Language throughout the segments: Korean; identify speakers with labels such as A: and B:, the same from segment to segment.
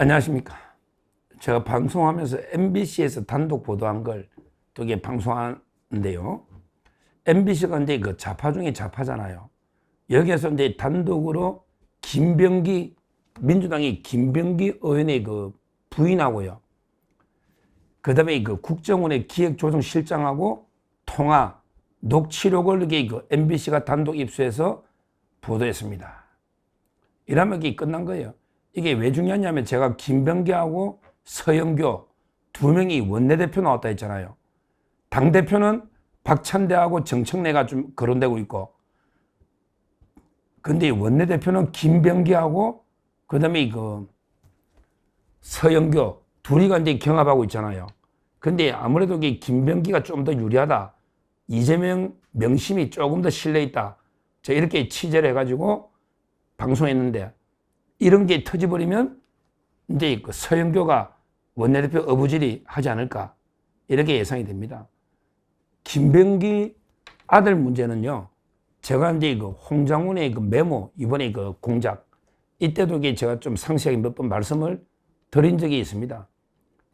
A: 안녕하십니까. 제가 방송하면서 MBC에서 단독 보도한 걸 또 이게 방송하는데요. MBC가 이제 그 좌파 중에 좌파잖아요. 여기에서 이제 단독으로 김병기, 민주당의 김병기 의원의 그 부인하고요. 그 다음에 그 국정원의 기획조정실장하고 통화, 녹취록을 이게 그 MBC가 단독 입수해서 보도했습니다. 이러면 이게 끝난 거예요. 이게 왜 중요하냐면 제가 김병기하고 서영교 두 명이 원내대표 나왔다 했잖아요. 당대표는 박찬대하고 정청래가 좀 거론되고 있고, 근데 원내대표는 김병기하고 그 다음에 그 서영교 둘이가 이제 경합하고 있잖아요. 근데 아무래도 이게 김병기가 좀 더 유리하다. 이재명 명심이 조금 더 실려있다. 제가 이렇게 취재를 해가지고 방송했는데, 이런 게 터져버리면 이제 그 서영교가 원내대표 어부질이 하지 않을까, 이렇게 예상이 됩니다. 김병기 아들 문제는요, 제가 이제 그 홍장훈의 그 메모, 이번에 그 공작, 이때도 이게 제가 좀 상세하게 몇 번 말씀을 드린 적이 있습니다.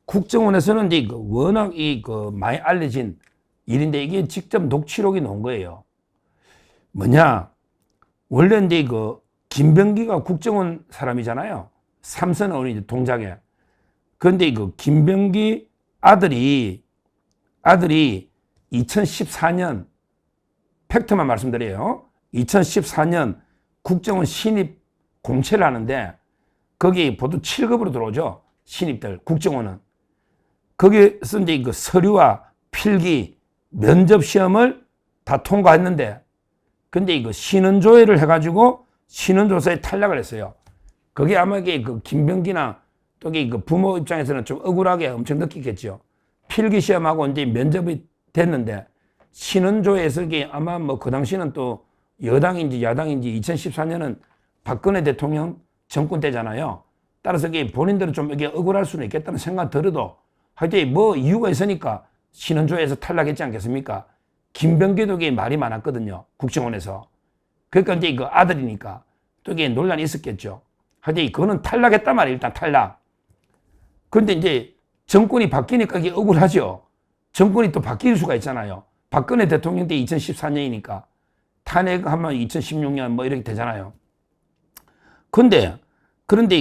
A: 국정원에서는 이제 그 워낙 그 많이 알려진 일인데, 이게 직접 녹취록이 나온 거예요. 뭐냐, 원래 이제 그 김병기가 국정원 사람이잖아요. 삼선 의원이 동작에. 그런데 그 김병기 아들이 2014년, 팩트만 말씀드려요. 2014년 국정원 신입 공채를 하는데, 거기 보통 7급으로 들어오죠. 신입들, 국정원은. 거기에서 이제 그 서류와 필기, 면접 시험을 다 통과했는데, 근데 이거 신원조회를 해가지고 신원조사에 탈락을 했어요. 그게 아마 그 김병기나 또 그 부모 입장에서는 좀 억울하게 엄청 느끼겠죠. 필기 시험하고 이제 면접이 됐는데, 신원조회에서 이게 아마 뭐 그 당시는 또 여당인지 야당인지 2014년은 박근혜 대통령 정권 때잖아요. 따라서 이게 본인들은 좀 이게 억울할 수는 있겠다는 생각 들어도, 하여튼 뭐 이유가 있으니까 신원조회에서 탈락했지 않겠습니까? 김병기도 이게 말이 많았거든요. 국정원에서. 그러니까 이제 그 아들이니까 또 이게 논란이 있었겠죠. 하여튼 그거는 탈락했단 말이에요. 일단 탈락. 그런데 이제 정권이 바뀌니까 이게 억울하죠. 정권이 또 바뀔 수가 있잖아요. 박근혜 대통령 때 2014년이니까 탄핵하면 2016년 뭐 이렇게 되잖아요. 그런데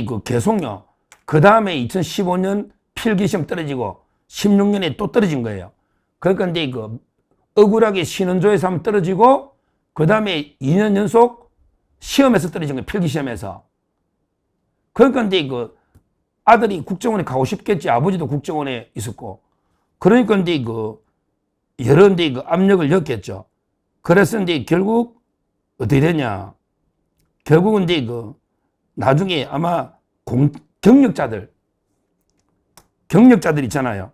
A: 그 계속요. 그 다음에 2015년 필기시험 떨어지고 16년에 또 떨어진 거예요. 그러니까 이제 그 억울하게 신원조회에서 한번 떨어지고, 그 다음에 2년 연속 시험에서 떨어진 거예요. 필기시험에서. 그러니까 이제 그 아들이 국정원에 가고 싶겠지. 아버지도 국정원에 있었고. 그러니까 이제 그 여러 이제 그 압력을 넣었겠죠. 그래서 이제 결국 어떻게 되냐. 결국은 이제 그 나중에 아마 경력자들 있잖아요.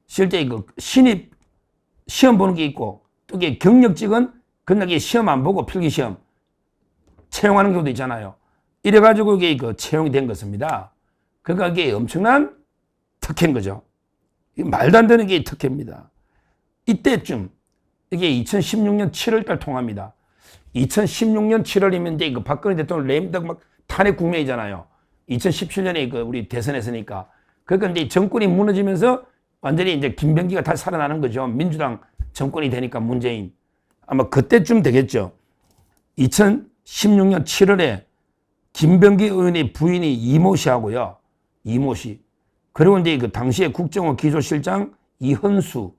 A: 실제 그 신입 시험 보는 게 있고, 또 이게 경력직은 그냥 시험 안 보고 필기시험 채용하는 경우도 있잖아요. 이래가지고 이게 그 채용이 된 것입니다. 그러니까 이게 엄청난 특혜인 거죠. 말도 안 되는 게 특혜입니다. 이때쯤, 이게 2016년 7월달 통합니다. 2016년 7월이면 이제 그 박근혜 대통령 레임덕 막 탄핵 국면이잖아요. 2017년에 그 우리 대선했으니까. 그러니까 이제 정권이 무너지면서 완전히 이제 김병기가 다시 살아나는 거죠. 민주당 정권이 되니까 문재인. 아마 그때쯤 되겠죠. 2016년 7월에 김병기 의원의 부인이 이모 씨하고요. 이모 씨. 그리고 이제 그 당시에 국정원 기조실장 이헌수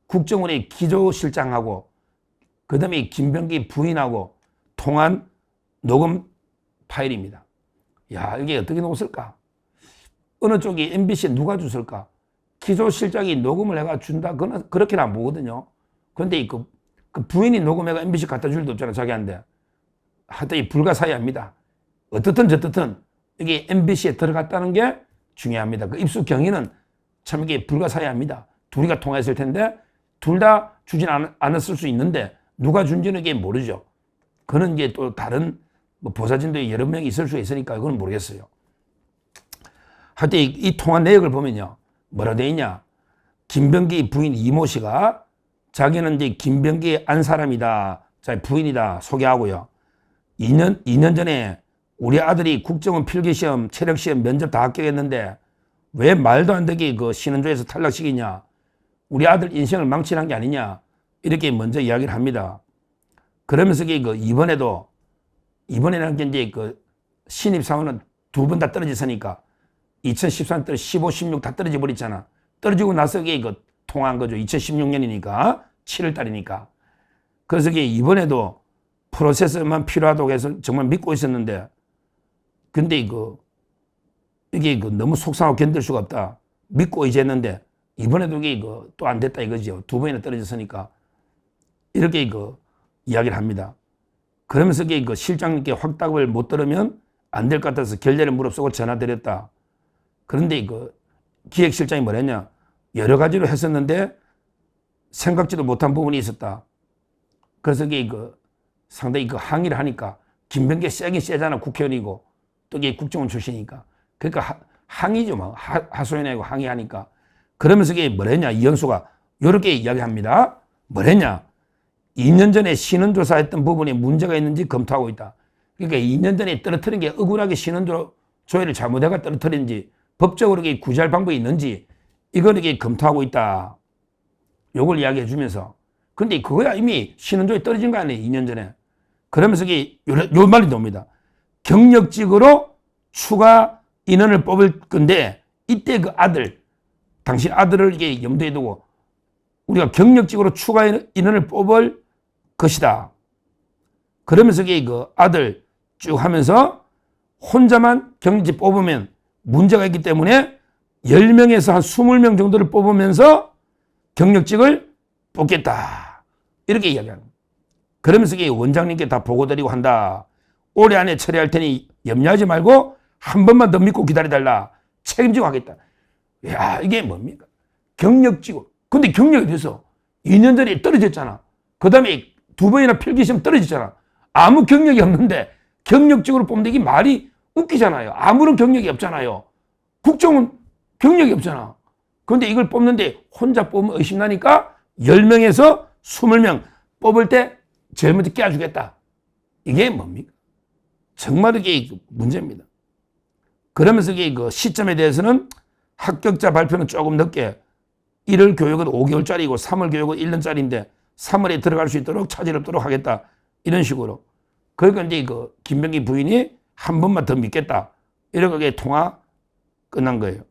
A: 국정원의 기조실장하고 그 다음에 김병기 부인하고 통한 녹음 파일입니다. 야, 이게 어떻게 녹았을까? 어느 쪽이 MBC에 누가 줬을까? 기조실장이 녹음을 해가 준다? 그건 그렇게는 안 보거든요. 그런데 그 부인이 녹음해가 MBC 갖다 줄 일도 없잖아, 자기한테. 하여튼 불가사의합니다. 어떻든 저떻든 이게 MBC에 들어갔다는 게 중요합니다. 그 입수 경위는 참 이게 불가사의합니다. 둘이가 통화했을 텐데 둘 다 주진 않았을 수 있는데 누가 준지는 이게 모르죠. 그는 이제 또 다른 뭐 보좌진도 여러 명이 있을 수 있으니까 그건 모르겠어요. 하여튼 이 통화 내역을 보면요. 뭐라 돼 있냐. 김병기 부인 이모 씨가 자기는 이제 김병기의 안 사람이다. 자기 부인이다. 소개하고요. 2년 전에 우리 아들이 국정원 필기시험, 체력시험, 면접 다 합격했는데 왜 말도 안 되게 그 신원조에서 탈락시키냐. 우리 아들 인생을 망치는 게 아니냐. 이렇게 먼저 이야기를 합니다. 그러면서 그 이번에는 이제 그 신입사원은 두 번 다 떨어졌으니까 2013년 떨어 15, 16 다 떨어져 버렸잖아. 떨어지고 나서 그 통화한 거죠. 2016년이니까 7월 달이니까. 그래서 이번에도 프로세스만 필요하다고 해서 정말 믿고 있었는데 근데 이게 너무 속상하고 견딜 수가 없다. 믿고 이제 했는데 이번에도 이게 또 안 됐다 이거죠. 두 번이나 떨어졌으니까 이렇게 이야기를 합니다. 그러면서 실장님께 확답을 못 들으면 안 될 것 같아서 결례를 무릅쓰고 전화드렸다. 그런데 기획실장이 뭐랬냐. 여러 가지로 했었는데 생각지도 못한 부분이 있었다. 그래서 상당히 항의를 하니까 김병기 세긴 세잖아. 국회의원이고 또 국정원 출신이니까. 그러니까 항의죠. 뭐. 하소연하고 항의하니까. 그러면서 뭐랬냐. 이현수가 이렇게 이야기합니다. 뭐랬냐. 2년 전에 신원조사했던 부분에 문제가 있는지 검토하고 있다. 그러니까 2년 전에 떨어뜨린 게 억울하게 신원조회를 잘못해가 떨어뜨린지 법적으로 구제할 방법이 있는지 이걸 검토하고 있다. 요걸 이야기해 주면서. 근데 그거야 이미 신원조회 떨어진 거 아니에요. 2년 전에. 그러면서 요 말이 나옵니다. 경력직으로 추가 인원을 뽑을 건데 이때 당신 아들을 염두에 두고 우리가 경력직으로 추가 인원을 뽑을 것이다. 그러면서 아들 쭉 하면서 혼자만 경력직 뽑으면 문제가 있기 때문에 10명에서 한 20명 정도를 뽑으면서 경력직을 뽑겠다. 이렇게 이야기합니다. 그러면서 원장님께 다 보고드리고 한다. 올해 안에 처리할 테니 염려하지 말고 한 번만 더 믿고 기다려달라. 책임지고 하겠다. 야, 이게 뭡니까? 경력직으로. 근데 경력이 돼서 2년 전에 떨어졌잖아. 그 다음에 두 번이나 필기시험 떨어졌잖아. 아무 경력이 없는데 경력직으로 뽑는 게 말이 웃기잖아요. 아무런 경력이 없잖아요. 국정은 경력이 없잖아. 그런데 이걸 뽑는데 혼자 뽑으면 의심나니까 10명에서 20명 뽑을 때 제일 먼저 깨워주겠다. 이게 뭡니까? 정말 이게 문제입니다. 그러면서 그 시점에 대해서는 합격자 발표는 조금 늦게 1월 교육은 5개월짜리고 3월 교육은 1년짜리인데 3월에 들어갈 수 있도록 차질 없도록 하겠다. 이런 식으로. 그러니까 이제 김병기 부인이 한 번만 더 믿겠다. 이렇게 통화 끝난 거예요.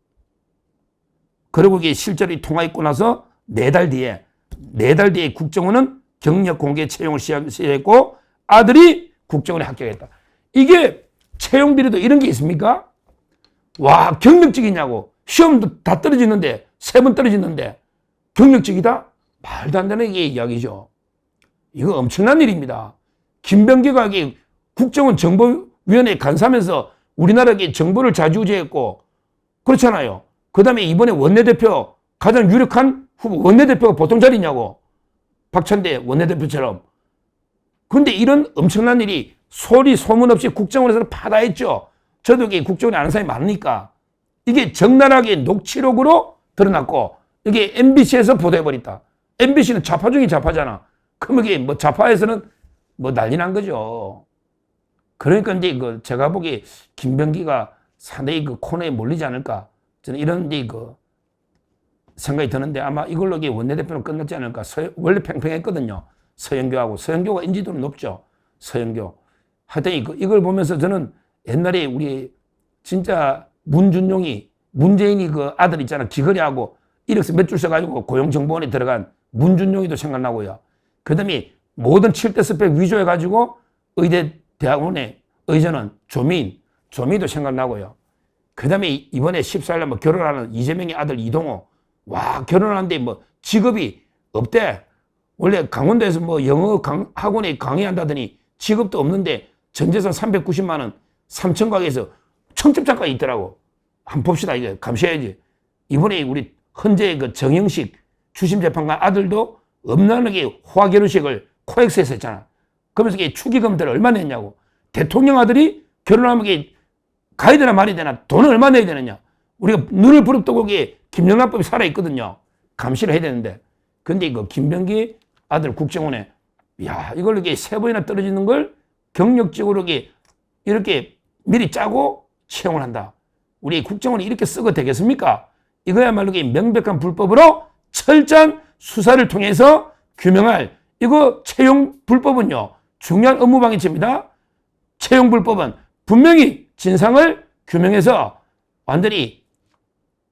A: 그리고 이게 실제로 통화 있고 나서 4달 뒤에 국정원은 경력 공개 채용을 시작했고 아들이 국정원에 합격했다. 이게 채용 비리도 이런 게 있습니까? 와, 경력직이냐고. 시험도 다 떨어지는데 3번 떨어지는데 경력직이다? 말도 안 되는 게 이야기죠. 이거 엄청난 일입니다. 김병기가 국정원 정보위원회에 간사하면서 우리나라에 정보를 좌지우지했고 그렇잖아요. 그 다음에 이번에 원내대표 가장 유력한 후보 원내대표가 보통 자리냐고. 박찬대 원내대표처럼. 그런데 이런 엄청난 일이 소리 소문 없이 국정원에서 파다했죠. 저도 국정원에 아는 사람이 많으니까. 이게 적나라하게 녹취록으로 드러났고 이게 MBC에서 보도해버렸다. MBC는 좌파 중에 좌파잖아. 그럼 이게 좌파에서는 난리 난 거죠. 그러니까 이제 제가 보기에 김병기가 상당히 코너에 몰리지 않을까. 저는 이런 생각이 드는데 아마 이걸로 원내대표는 끝났지 않을까. 원래 팽팽했거든요. 서영교가 인지도는 높죠. 서영교. 하여튼 이걸 보면서 저는 옛날에 우리 진짜 문재인이 아들 있잖아. 귀걸이하고 1억씩 몇 줄 써가지고 고용정보원에 들어간 문준용이도 생각나고요. 그 다음에 모든 7대 스펙 위조해가지고 의대 대학원에 의전은 조민도 생각나고요. 그 다음에 이번에 14일날 결혼하는 이재명의 아들 이동호. 와, 결혼하는데 직업이 없대. 원래 강원도에서 영어 학원에 강의한다더니 직업도 없는데 전재산 390만원 삼천각에서 청첩장까지 있더라고. 한번 봅시다. 이거 감시해야지. 이번에 우리 헌재의 정영식 주심재판관 아들도 엄청나게 호화결혼식을 코엑스에서 했잖아. 그러면서 축의금들을 얼마 냈냐고. 대통령 아들이 결혼하면 가야 되나 말아야 되나 돈을 얼마 내야 되느냐. 우리가 눈을 부릅뜨고 김영란법이 살아있거든요. 감시를 해야 되는데. 근데 김병기 아들 국정원에 이걸 3번이나 떨어지는 걸 경력적으로 이렇게 미리 짜고 채용을 한다. 우리 국정원이 이렇게 쓰고 되겠습니까? 이거야말로 명백한 불법으로 철저한 수사를 통해서 규명할, 이거 채용 불법은요, 중요한 업무방해죄입니다. 채용 불법은 분명히 진상을 규명해서 완전히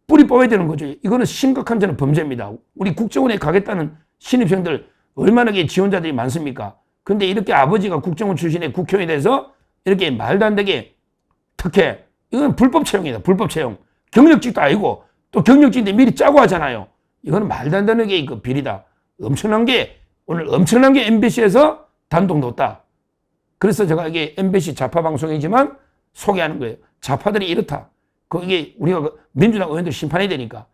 A: 뿌리 뽑아야 되는 거죠. 이거는 심각한 저는 범죄입니다. 우리 국정원에 가겠다는 신입생들 얼마나 지원자들이 많습니까? 근데 이렇게 아버지가 국정원 출신의 국회의원에 대해서 이렇게 말도 안 되게 특혜, 이건 불법 채용이다. 불법 채용. 경력직도 아니고 또 경력직인데 미리 짜고 하잖아요. 이거는 말도 안 되는 게 그 비리다. 오늘 엄청난 게 MBC에서 단독 놓았다. 그래서 제가 이게 MBC 좌파 방송이지만 소개하는 거예요. 좌파들이 이렇다. 이게 우리가 민주당 의원들 심판해야 되니까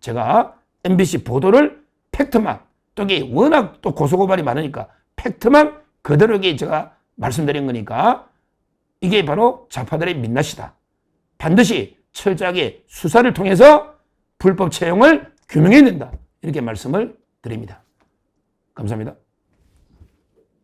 A: 제가 MBC 보도를 팩트만, 또 이게 워낙 또 고소고발이 많으니까 팩트만 그대로 제가 말씀드린 거니까 이게 바로 좌파들의 민낯이다. 반드시 철저하게 수사를 통해서 불법 채용을 규명해야 된다. 이렇게 말씀을 드립니다. 감사합니다.